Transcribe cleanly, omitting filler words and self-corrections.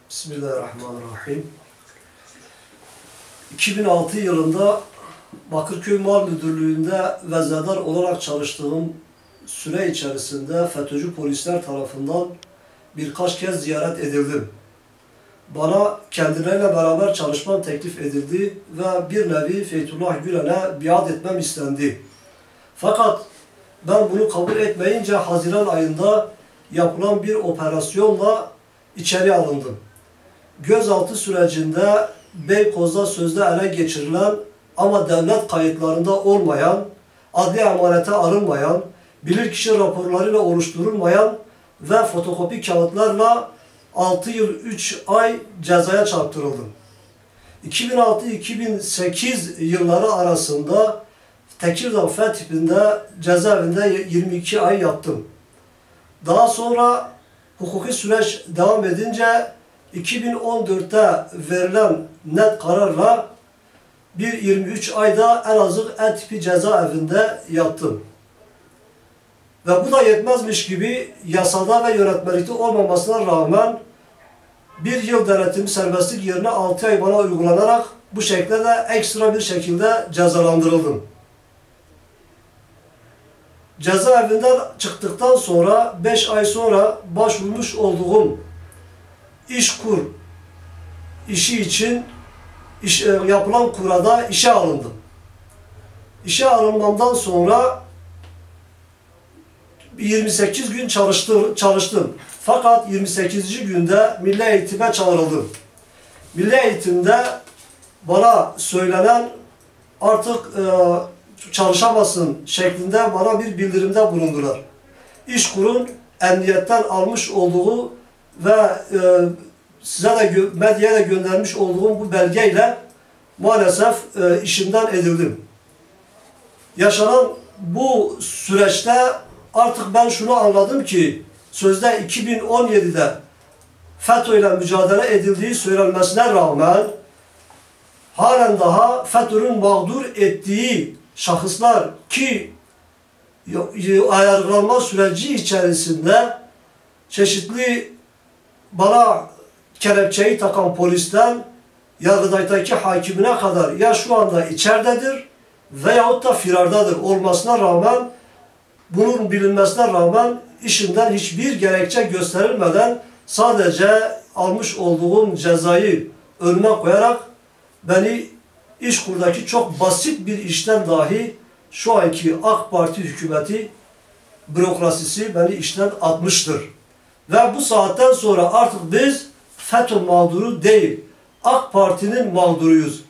Bismillahirrahmanirrahim. 2006 yılında Bakırköy Mal Müdürlüğü'nde vezedar olarak çalıştığım süre içerisinde FETÖ'cü polisler tarafından birkaç kez ziyaret edildim. Bana kendileriyle beraber çalışmam teklif edildi ve bir nevi Fethullah Gülen'e biat etmem istendi. Fakat ben bunu kabul etmeyince Haziran ayında yapılan bir operasyonla içeri alındım. Gözaltı sürecinde Beykoz'da sözde ele geçirilen ama devlet kayıtlarında olmayan, adli emanete alınmayan, bilirkişi raporlarıyla oluşturulmayan ve fotokopi kağıtlarla 6 yıl 3 ay cezaya çarptırıldım. 2006-2008 yılları arasında Tekirdağ F tipinde cezaevinde 22 ay yattım. Daha sonra hukuki süreç devam edince 2014'te verilen net kararla 23 ayda Elazığ E tipi cezaevinde yattım. Ve bu da yetmezmiş gibi yasada ve yönetmelikte olmamasına rağmen bir yıl denetim serbestlik yerine 6 ay bana uygulanarak bu şekilde de ekstra bir şekilde cezalandırıldım. Cezaevinden çıktıktan sonra 5 ay sonra başvurmuş olduğum İşkur işi için yapılan kurada işe alındım. İşe alınmamdan sonra 28 gün çalıştım. Fakat 28. günde Milli Eğitim'e çağrıldım. Milli Eğitim'de bana söylenen artık çalışamazsın şeklinde bana bir bildirimde bulundular. İşkur'un emniyetten almış olduğu ve size de medyaya da göndermiş olduğum bu belgeyle maalesef işimden edildim. Yaşanan bu süreçte artık ben şunu anladım ki sözde 2017'de FETÖ ile mücadele edildiği söylenmesine rağmen halen daha FETÖ'nün mağdur ettiği şahıslar ki ayarlanma süreci içerisinde çeşitli bana kelepçeyi takan polisten Yargıtay'daki hakimine kadar ya şu anda içeridedir veyahut da firardadır olmasına rağmen, bunun bilinmesine rağmen işinden hiçbir gerekçe gösterilmeden sadece almış olduğum cezayı önüme koyarak beni İşkur'daki çok basit bir işten dahi şu anki AK Parti hükümeti bürokrasisi beni işten atmıştır. Ve bu saatten sonra artık biz FETÖ mağduru değil, AK Parti'nin mağduruyuz.